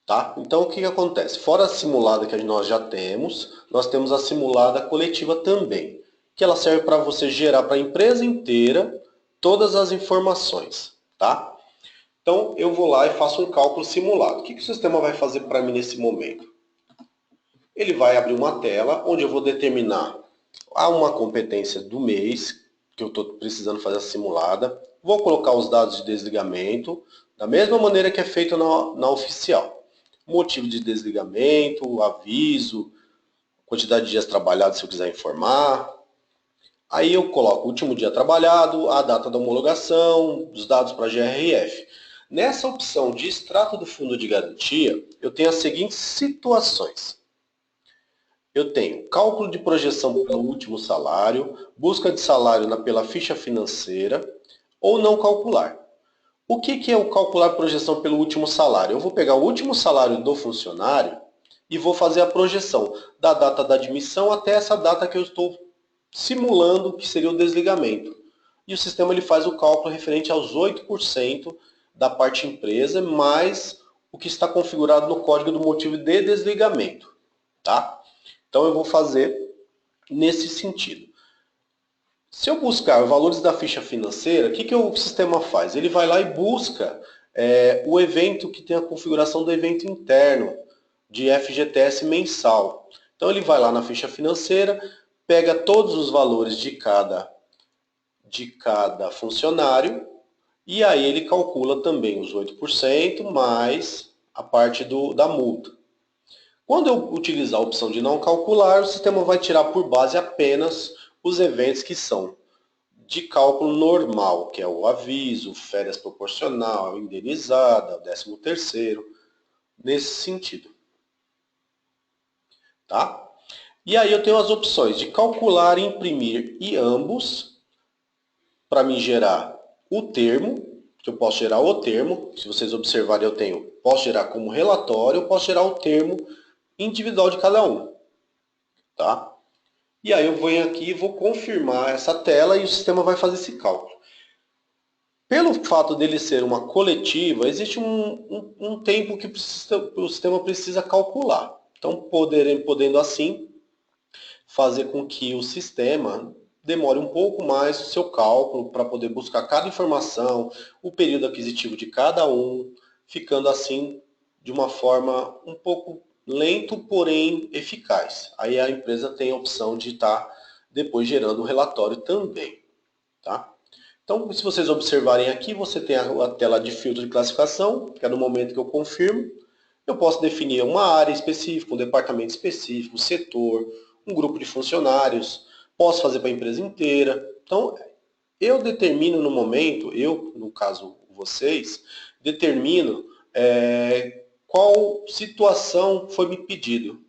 tá? Então, o que acontece? Fora a simulada que nós já temos, nós temos a simulada coletiva também, que ela serve para você gerar para a empresa inteira todas as informações, tá? Então, eu vou lá e faço um cálculo simulado. O que o sistema vai fazer para mim nesse momento? Ele vai abrir uma tela onde eu vou determinar uma competência do mês, que eu estou precisando fazer a simulada. Vou colocar os dados de desligamento, da mesma maneira que é feito na oficial. Motivo de desligamento, aviso, quantidade de dias trabalhados se eu quiser informar. Aí eu coloco o último dia trabalhado, a data da homologação, os dados para a GRF. Nessa opção de extrato do fundo de garantia, eu tenho as seguintes situações. Eu tenho cálculo de projeção pelo último salário, busca de salário pela ficha financeira ou não calcular. O que é o calcular projeção pelo último salário? Eu vou pegar o último salário do funcionário e vou fazer a projeção da data da admissão até essa data que eu estou simulando, que seria o desligamento. E o sistema ele faz o cálculo referente aos 8% da parte empresa, mais o que está configurado no código do motivo de desligamento. Tá? Então eu vou fazer nesse sentido. Se eu buscar os valores da ficha financeira, o que o sistema faz? Ele vai lá e busca o evento que tem a configuração do evento interno de FGTS mensal. Então ele vai lá na ficha financeira, pega todos os valores de cada funcionário e aí ele calcula também os 8% mais a parte da multa. Quando eu utilizar a opção de não calcular, o sistema vai tirar por base apenas os eventos que são de cálculo normal, que é o aviso, férias proporcional, indenizada, 13º, nesse sentido. Tá? E aí eu tenho as opções de calcular, imprimir e ambos, para me gerar o termo, que eu posso gerar o termo, se vocês observarem posso gerar como relatório, eu posso gerar o termo individual de cada um. Tá? E aí eu venho aqui e vou confirmar essa tela e o sistema vai fazer esse cálculo. Pelo fato dele ser uma coletiva, existe um tempo que o sistema precisa calcular. Então, podendo assim fazer com que o sistema demore um pouco mais o seu cálculo para poder buscar cada informação, o período aquisitivo de cada um, ficando assim de uma forma um pouco lento, porém eficaz. Aí a empresa tem a opção de estar depois gerando o relatório também. Tá? Então, se vocês observarem aqui, você tem a tela de filtro de classificação, que é no momento que eu confirmo. Eu posso definir uma área específica, um departamento específico, um setor, um grupo de funcionários. Posso fazer para a empresa inteira. Então, eu determino no momento, no caso vocês, determino qual situação foi me pedido.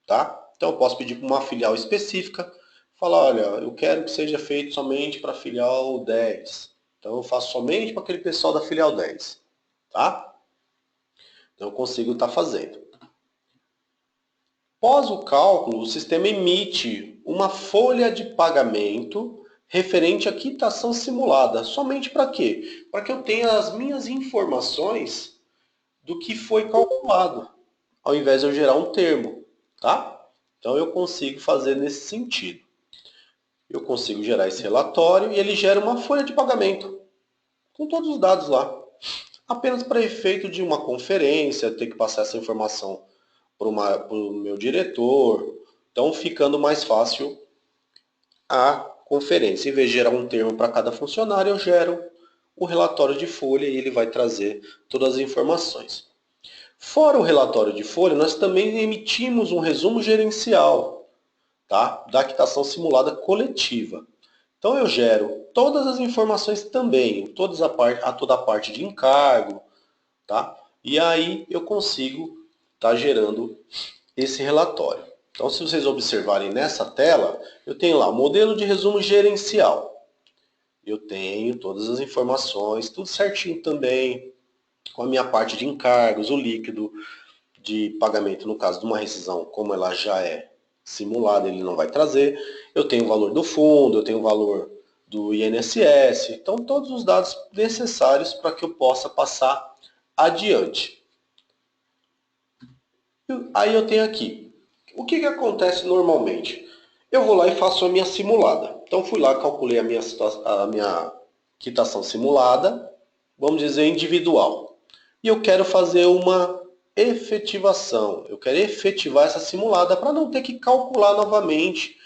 Tá? Então, eu posso pedir para uma filial específica, falar, olha, eu quero que seja feito somente para a filial 10. Então, eu faço somente para aquele pessoal da filial 10. Tá? Então, eu consigo estar fazendo. Após o cálculo, o sistema emite uma folha de pagamento referente à quitação simulada. Somente para quê? Para que eu tenha as minhas informações do que foi calculado, ao invés de eu gerar um termo. Tá? Então, eu consigo fazer nesse sentido. Eu consigo gerar esse relatório e ele gera uma folha de pagamento com todos os dados lá. Apenas para efeito de uma conferência, ter que passar essa informação para o meu diretor. Então, ficando mais fácil a conferência. Em vez de gerar um termo para cada funcionário, eu gero o relatório de folha e ele vai trazer todas as informações. Fora o relatório de folha, nós também emitimos um resumo gerencial, tá? Da quitação simulada coletiva. Então eu gero todas as informações também, toda a parte de encargo, tá? E aí eu consigo estar gerando esse relatório. Então, se vocês observarem nessa tela, eu tenho lá o modelo de resumo gerencial. Eu tenho todas as informações, tudo certinho também, com a minha parte de encargos, o líquido de pagamento, no caso de uma rescisão, como ela já é simulada, ele não vai trazer. Eu tenho o valor do fundo, eu tenho o valor do INSS, então todos os dados necessários para que eu possa passar adiante. Aí eu tenho aqui. O que acontece normalmente? Eu vou lá e faço a minha simulada. Então fui lá, calculei a minha quitação simulada, vamos dizer individual. E eu quero fazer uma efetivação. Eu quero efetivar essa simulada para não ter que calcular novamente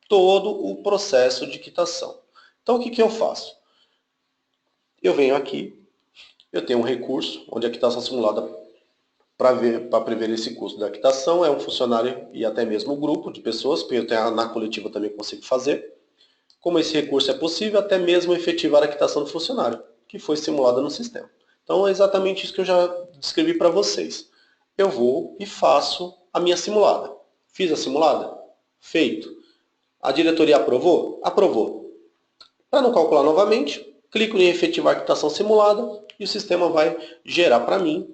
todo o processo de quitação. Então o que eu faço? Eu venho aqui, eu tenho um recurso onde a quitação simulada para prever esse custo da quitação é um funcionário e até mesmo um grupo de pessoas, porque eu tenho, na coletiva também consigo fazer. Como esse recurso é possível, até mesmo efetivar a quitação do funcionário, que foi simulada no sistema. Então é exatamente isso que eu já descrevi para vocês. Eu vou e faço a minha simulada. Fiz a simulada? Feito. A diretoria aprovou? Aprovou. Para não calcular novamente, clico em efetivar quitação simulada e o sistema vai gerar para mim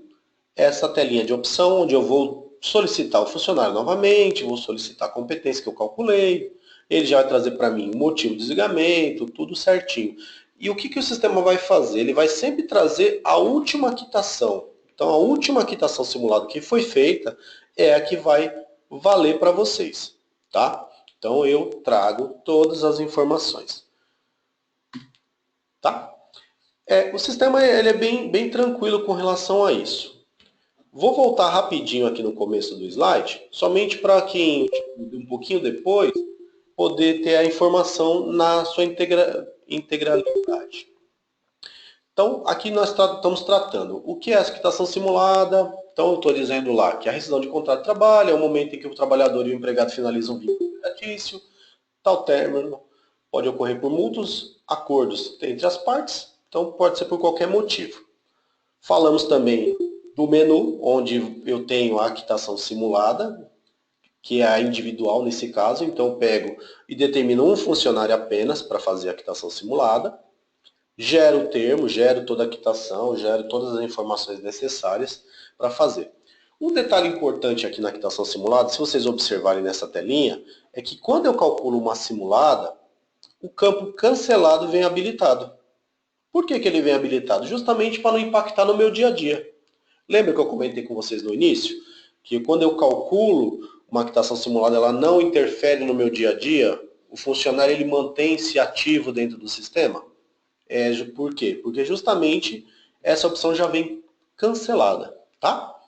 essa telinha de opção, onde eu vou solicitar o funcionário novamente, vou solicitar a competência que eu calculei, ele já vai trazer para mim o motivo do desligamento, tudo certinho. E o que o sistema vai fazer? Ele vai sempre trazer a última quitação. Então, a última quitação simulada que foi feita é a que vai valer para vocês, tá? Então, eu trago todas as informações, tá? O sistema ele é bem tranquilo com relação a isso. Vou voltar rapidinho aqui no começo do slide, somente para quem um pouquinho depois poder ter a informação na sua integralidade. Então, aqui nós estamos tratando o que é a quitação simulada. Então, eu estou dizendo lá que a rescisão de contrato de trabalho é o momento em que o trabalhador e o empregado finalizam um vínculo empregatício. Tal término pode ocorrer por mútuos acordos entre as partes, então pode ser por qualquer motivo. Falamos também do menu, onde eu tenho a quitação simulada, que é a individual nesse caso. Então eu pego e determino um funcionário apenas para fazer a quitação simulada. Gero o termo, gero toda a quitação, gero todas as informações necessárias para fazer. Um detalhe importante aqui na quitação simulada, se vocês observarem nessa telinha, é que quando eu calculo uma simulada, o campo cancelado vem habilitado. Por que ele vem habilitado? Justamente para não impactar no meu dia a dia. Lembra que eu comentei com vocês no início? Que quando eu calculo uma quitação simulada, ela não interfere no meu dia a dia? O funcionário ele mantém-se ativo dentro do sistema? Por quê? Porque justamente essa opção já vem cancelada, tá?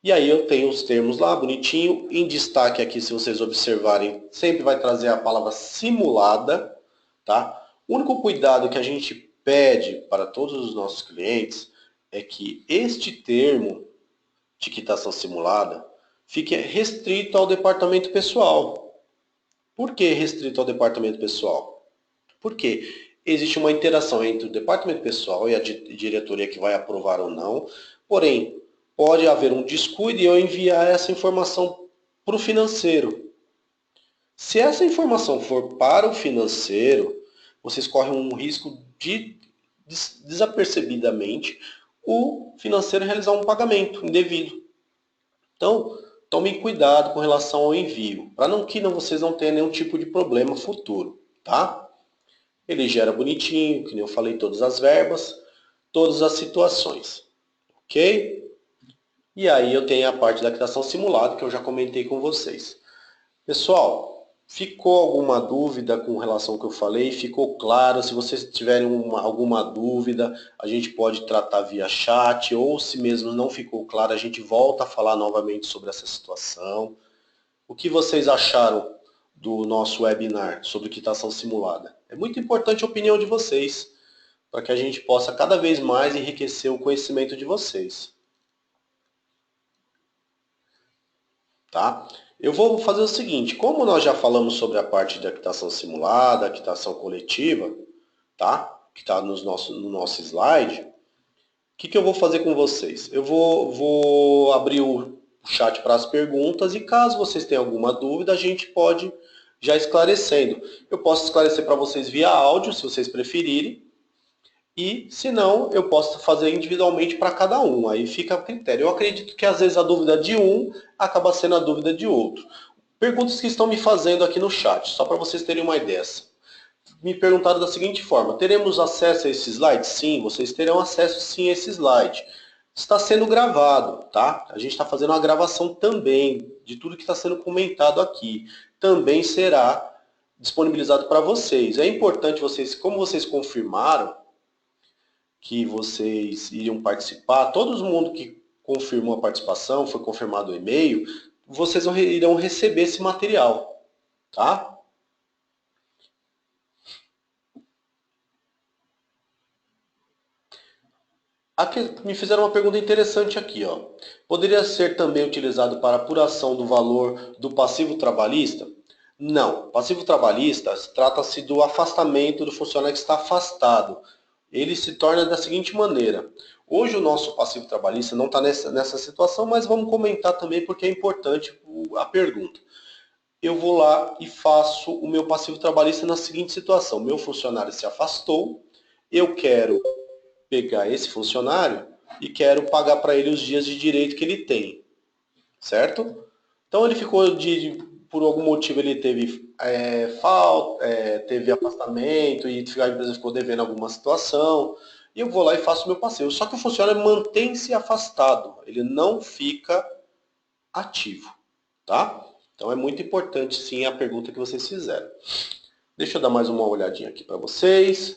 E aí eu tenho os termos lá, bonitinho. Em destaque aqui, se vocês observarem, sempre vai trazer a palavra simulada, tá? O único cuidado que a gente pede para todos os nossos clientes é que este termo de quitação simulada fique restrito ao departamento pessoal. Por que restrito ao departamento pessoal? Porque existe uma interação entre o departamento pessoal e a diretoria que vai aprovar ou não, porém, pode haver um descuido e eu enviar essa informação para o financeiro. Se essa informação for para o financeiro, vocês correm um risco de, desapercebidamente, o financeiro realizar um pagamento indevido. Então, tomem cuidado com relação ao envio, para vocês não tenham nenhum tipo de problema futuro, tá? Ele gera bonitinho, que nem eu falei, todas as verbas, todas as situações, ok? E aí eu tenho a parte da quitação simulada, que eu já comentei com vocês. Pessoal, ficou alguma dúvida com relação ao que eu falei? Ficou claro? Se vocês tiverem alguma dúvida, a gente pode tratar via chat, ou se mesmo não ficou claro, a gente volta a falar novamente sobre essa situação. O que vocês acharam do nosso webinar sobre quitação simulada? É muito importante a opinião de vocês, para que a gente possa cada vez mais enriquecer o conhecimento de vocês. Tá? Eu vou fazer o seguinte, como nós já falamos sobre a parte da quitação simulada, a quitação coletiva, tá? Que está no nosso slide, o que eu vou fazer com vocês? Eu vou abrir o chat para as perguntas e caso vocês tenham alguma dúvida, a gente pode já esclarecendo. Eu posso esclarecer para vocês via áudio, se vocês preferirem, e se não, eu posso fazer individualmente para cada um, aí fica a critério. Eu acredito que às vezes a dúvida de um acaba sendo a dúvida de outro. Perguntas que estão me fazendo aqui no chat, só para vocês terem uma ideia. Me perguntaram da seguinte forma, teremos acesso a esse slide? Sim, vocês terão acesso sim a esse slide. está sendo gravado, tá? A gente está fazendo uma gravação também de tudo que está sendo comentado aqui. Também será disponibilizado para vocês. É importante vocês, como vocês confirmaram que vocês iriam participar, todo mundo que confirmou a participação, foi confirmado o e-mail, vocês irão receber esse material, tá? Aqui, me fizeram uma pergunta interessante aqui, ó. Poderia ser também utilizado para apuração do valor do passivo trabalhista? Não. Passivo trabalhista trata-se do afastamento do funcionário que está afastado. Ele se torna da seguinte maneira. Hoje o nosso passivo trabalhista não está nessa situação, mas vamos comentar também porque é importante a pergunta. Eu vou lá e faço o meu passivo trabalhista na seguinte situação. Meu funcionário se afastou, eu quero pegar esse funcionário e quero pagar para ele os dias de direito que ele tem, certo? Então ele ficou por algum motivo ele teve falta, teve afastamento e a empresa ficou devendo alguma situação e eu vou lá e faço o meu passeio. Só que o funcionário mantém-se afastado, ele não fica ativo, tá? Então é muito importante sim a pergunta que vocês fizeram. Deixa eu dar mais uma olhadinha aqui para vocês.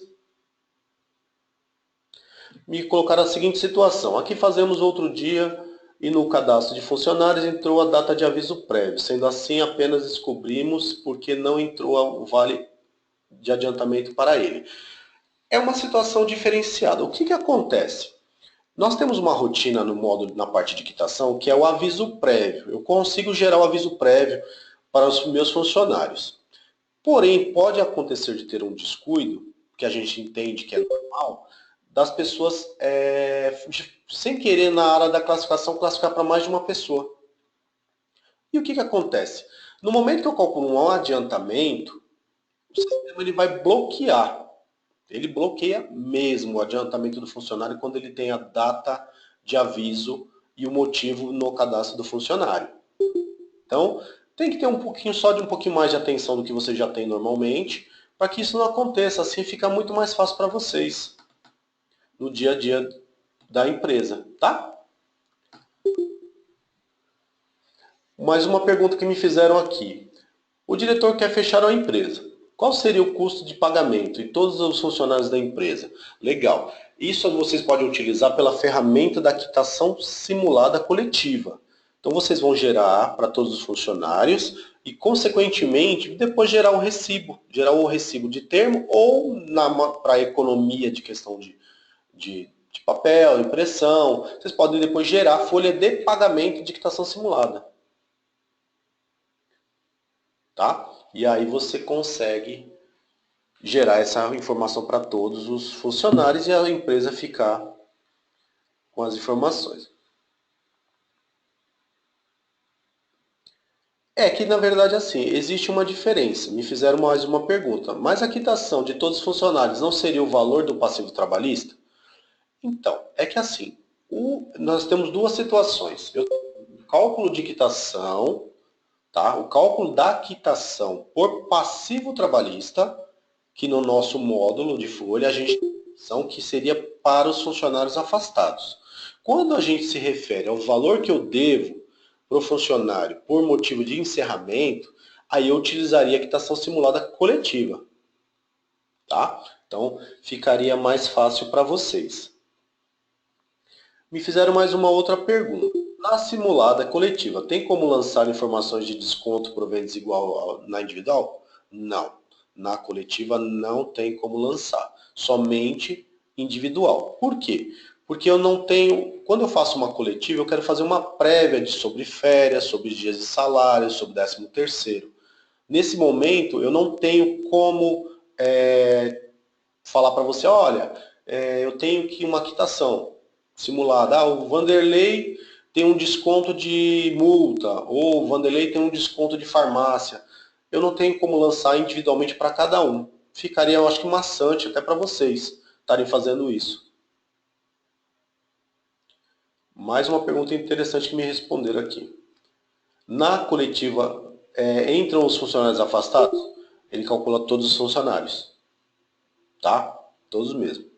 Me colocaram a seguinte situação. Aqui fazemos outro dia e no cadastro de funcionários entrou a data de aviso prévio. Sendo assim, apenas descobrimos porque não entrou o vale de adiantamento para ele. É uma situação diferenciada. O que acontece? Nós temos uma rotina no módulo, na parte de quitação, que é o aviso prévio. Eu consigo gerar o aviso prévio para os meus funcionários. Porém, pode acontecer de ter um descuido, que a gente entende que é normal, das pessoas, sem querer, na área da classificação, classificar para mais de uma pessoa. E o que acontece? No momento que eu calculo um adiantamento, o sistema ele vai bloquear. Ele bloqueia mesmo o adiantamento do funcionário quando ele tem a data de aviso e o motivo no cadastro do funcionário. Então, tem que ter um pouquinho mais de atenção do que você já tem normalmente, para que isso não aconteça. Assim fica muito mais fácil para vocês no dia a dia da empresa, tá? Mais uma pergunta que me fizeram aqui. O diretor quer fechar a empresa. Qual seria o custo de pagamento e todos os funcionários da empresa? Legal. Isso vocês podem utilizar pela ferramenta da quitação simulada coletiva. Então vocês vão gerar para todos os funcionários e, consequentemente, depois gerar o recibo de termo ou para economia de questão de papel, impressão. Vocês podem depois gerar a folha de pagamento de quitação simulada. Tá? E aí você consegue gerar essa informação para todos os funcionários e a empresa ficar com as informações. É que, na verdade, assim, existe uma diferença. Me fizeram mais uma pergunta. Mas a quitação de todos os funcionários não seria o valor do passivo trabalhista? Então, é que assim, nós temos duas situações. O cálculo de quitação, tá? O cálculo da quitação por passivo trabalhista, que no nosso módulo de folha a gente tem são que seria para os funcionários afastados. Quando a gente se refere ao valor que eu devo para o funcionário por motivo de encerramento, aí eu utilizaria a quitação simulada coletiva, tá? Então ficaria mais fácil para vocês. Me fizeram mais uma outra pergunta. Na simulada coletiva, tem como lançar informações de desconto por vendas igual na individual? Não. Na coletiva não tem como lançar. Somente individual. Por quê? Porque eu não tenho... Quando eu faço uma coletiva, eu quero fazer uma prévia sobre férias, sobre dias de salário, sobre 13º. Nesse momento, eu não tenho como falar para você, olha, eu tenho que uma quitação simulada. Ah, o Vanderlei tem um desconto de multa, ou o Vanderlei tem um desconto de farmácia. Eu não tenho como lançar individualmente para cada um. Ficaria, eu acho que maçante até para vocês estarem fazendo isso. Mais uma pergunta interessante que me responderam aqui. Na coletiva, entram os funcionários afastados? Ele calcula todos os funcionários. Tá? Todos mesmo.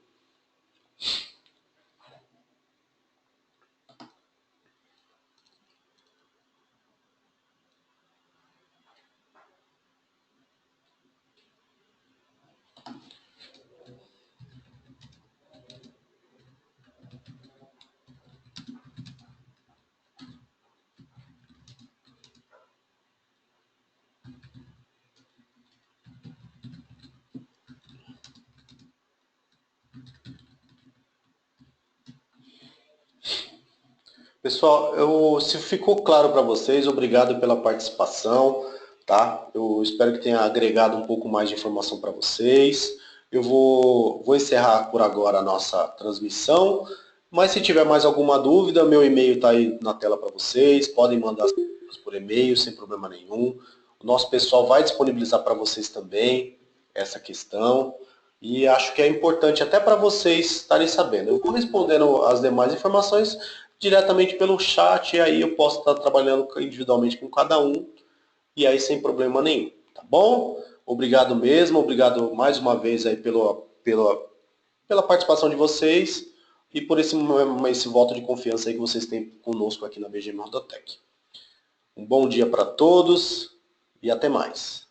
Pessoal, se ficou claro para vocês, obrigado pela participação, tá? Eu espero que tenha agregado um pouco mais de informação para vocês. Eu vou encerrar por agora a nossa transmissão, mas se tiver mais alguma dúvida, meu e-mail está aí na tela para vocês, podem mandar as perguntas por e-mail sem problema nenhum. O nosso pessoal vai disponibilizar para vocês também essa questão. E acho que é importante até para vocês estarem sabendo. Eu vou respondendo as demais informações diretamente pelo chat, e aí eu posso estar trabalhando individualmente com cada um, e aí sem problema nenhum, tá bom? Obrigado mesmo, obrigado mais uma vez aí pela participação de vocês e por esse voto de confiança aí que vocês têm conosco aqui na BGM Rodotech. Um bom dia para todos e até mais.